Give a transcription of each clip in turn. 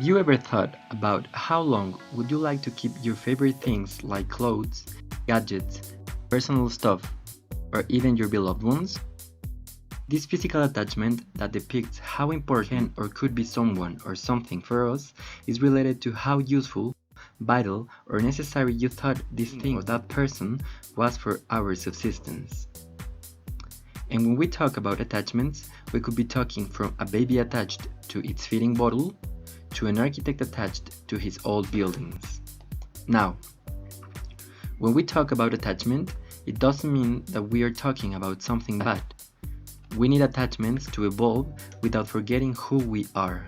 you ever thought about how long would you like to keep your favorite things like clothes, gadgets, personal stuff, or even your beloved ones? This physical attachment that depicts how important or could be someone or something for us is related to how useful, vital, or necessary you thought this thing or that person was for our subsistence. And when we talk about attachments, we could be talking from a baby attached to its feeding bottle to an architect attached to his old buildings. Now, when we talk about attachment, it doesn't mean that we are talking about something bad. We need attachments to evolve without forgetting who we are.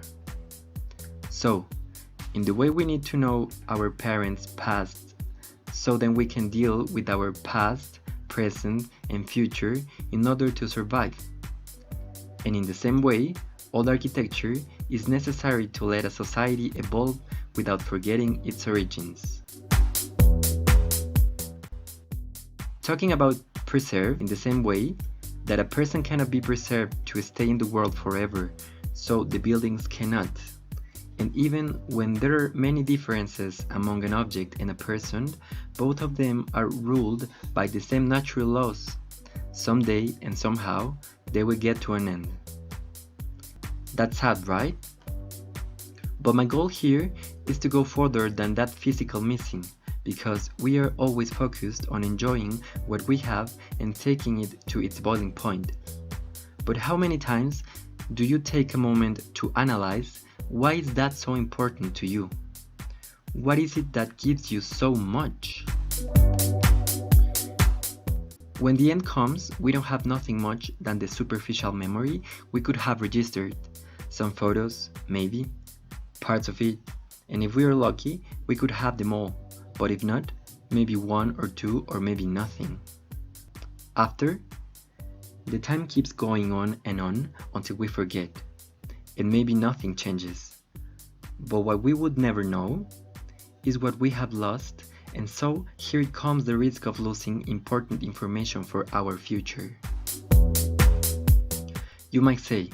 So, in the way we need to know our parents' past, so then we can deal with our past, present, and future in order to survive. And in the same way, all architecture is necessary to let a society evolve without forgetting its origins. Talking about preserve in the same way that a person cannot be preserved to stay in the world forever, so the buildings cannot. And even when there are many differences among an object and a person, both of them are ruled by the same natural laws. Someday and somehow, they will get to an end. That's sad, right? But my goal here is to go further than that physical missing, because we are always focused on enjoying what we have and taking it to its boiling point. But how many times do you take a moment to analyze why is that so important to you? What is it that gives you so much? When the end comes, we don't have nothing much than the superficial memory we could have registered. Some photos, maybe, parts of it, and if we are lucky, we could have them all. But if not, maybe one or two or maybe nothing. After, the time keeps going on until we forget, and maybe nothing changes. But what we would never know is what we have lost, and so here comes the risk of losing important information for our future. You might say,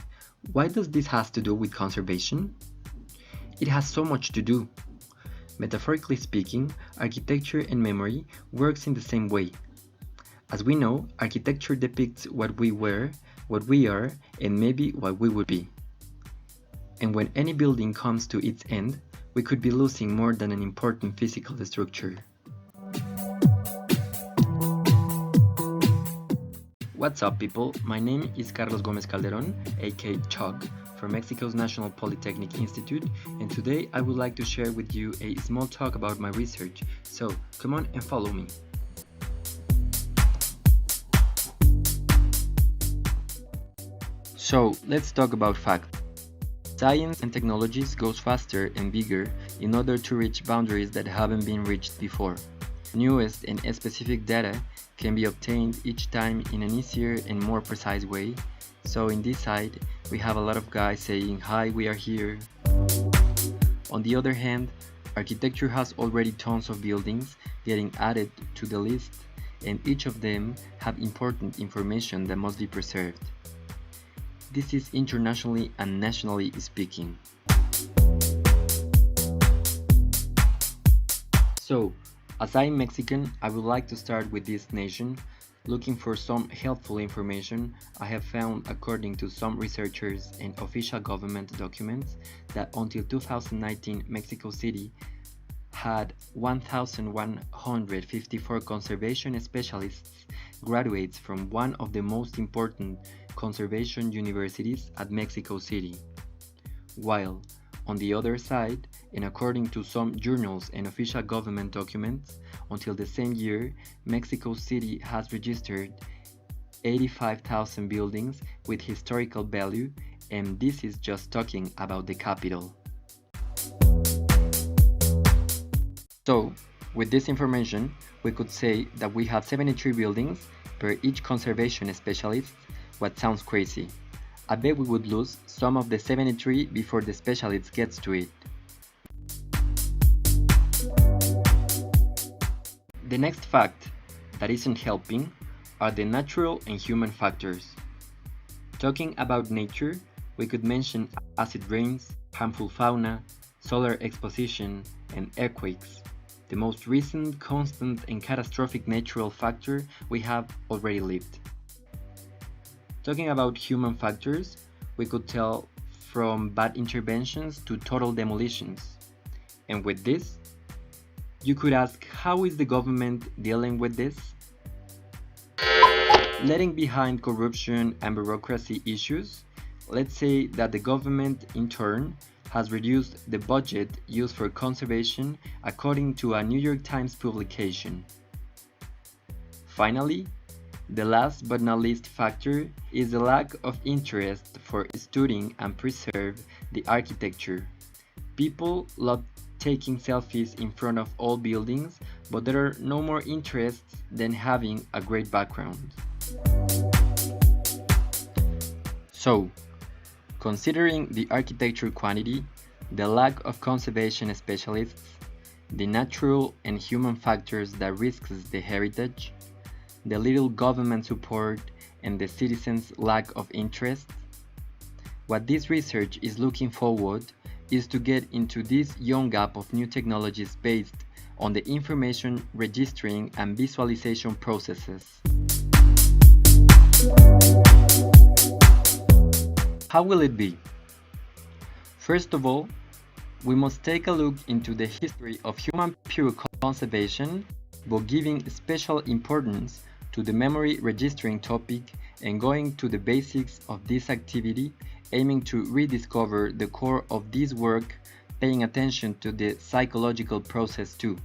why does this have to do with conservation? It has so much to do. Metaphorically speaking, architecture and memory works in the same way. As we know, architecture depicts what we were, what we are, and maybe what we would be. And when any building comes to its end, we could be losing more than an important physical structure. What's up, people? My name is Carlos Gomez Calderon, aka Chuck, from Mexico's National Polytechnic Institute, and today I would like to share with you a small talk about my research, so come on and follow me. So let's talk about facts. Science and technologies goes faster and bigger in order to reach boundaries that haven't been reached before. Newest and specific data can be obtained each time in an easier and more precise way. So in this side, we have a lot of guys saying, "Hi, we are here." On the other hand, architecture has already tons of buildings getting added to the list, and each of them have important information that must be preserved. This is internationally and nationally speaking. So, as I'm Mexican, I would like to start with this nation. Looking for some helpful information, I have found, according to some researchers and official government documents, that until 2019, Mexico City had 1,154 conservation specialists, graduates from one of the most important conservation universities at Mexico City. While, on the other side, and according to some journals and official government documents, until the same year, Mexico City has registered 85,000 buildings with historical value, and this is just talking about the capital. So, with this information, we could say that we have 73 buildings per each conservation specialist, what sounds crazy. I bet we would lose some of the 73 before the specialist gets to it. The next fact that isn't helping are the natural and human factors. Talking about nature, we could mention acid rains, harmful fauna, solar exposition, and earthquakes, the most recent, constant, and catastrophic natural factor we have already lived. Talking about human factors, we could tell from bad interventions to total demolitions. And with this, you could ask, how is the government dealing with this? Letting behind corruption and bureaucracy issues, let's say that the government, in turn, has reduced the budget used for conservation according to a New York Times publication. Finally, the last but not least factor is the lack of interest for studying and preserve the architecture. People love taking selfies in front of old buildings, but there are no more interests than having a great background. So, considering the architecture quantity, the lack of conservation specialists, the natural and human factors that risks the heritage, the little government support, and the citizens' lack of interest, what this research is looking forward is to get into this young gap of new technologies based on the information registering and visualization processes. How will it be? First of all, we must take a look into the history of human pure conservation, but giving special importance to the memory registering topic and going to the basics of this activity, aiming to rediscover the core of this work, paying attention to the psychological process too.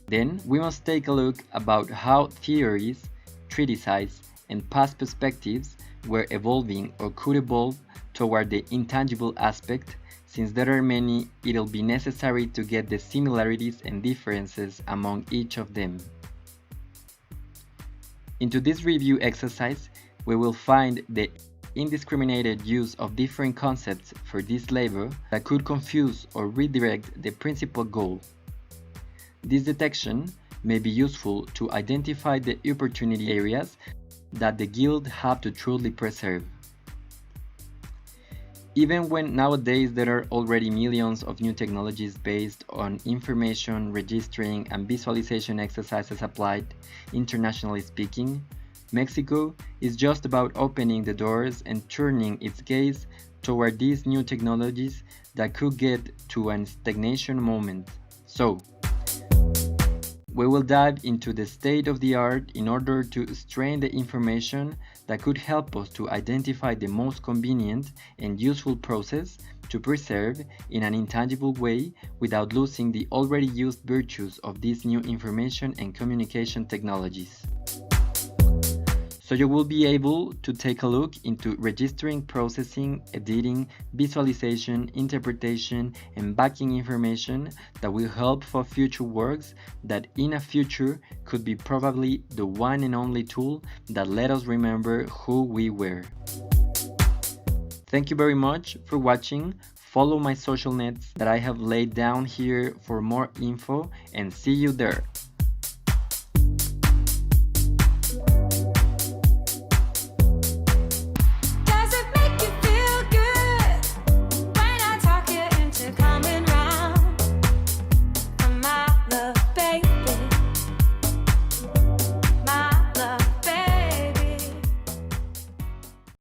Then we must take a look about how theories, treatises, and past perspectives were evolving or could evolve toward the intangible aspect. Since there are many, it'll be necessary to get the similarities and differences among each of them. Into this review exercise, we will find the indiscriminated use of different concepts for this labor that could confuse or redirect the principal goal. This detection may be useful to identify the opportunity areas that the Guild have to truly preserve. Even when nowadays there are already millions of new technologies based on information registering and visualization exercises applied, internationally speaking, Mexico is just about opening the doors and turning its gaze toward these new technologies that could get to a stagnation moment. So, we will dive into the state of the art in order to strain the information that could help us to identify the most convenient and useful process to preserve in an intangible way without losing the already used virtues of these new information and communication technologies. So you will be able to take a look into registering, processing, editing, visualization, interpretation, and backing information that will help for future works that in a future could be probably the one and only tool that let us remember who we were. Thank you very much for watching. Follow my social nets that I have laid down here for more info, and see you there.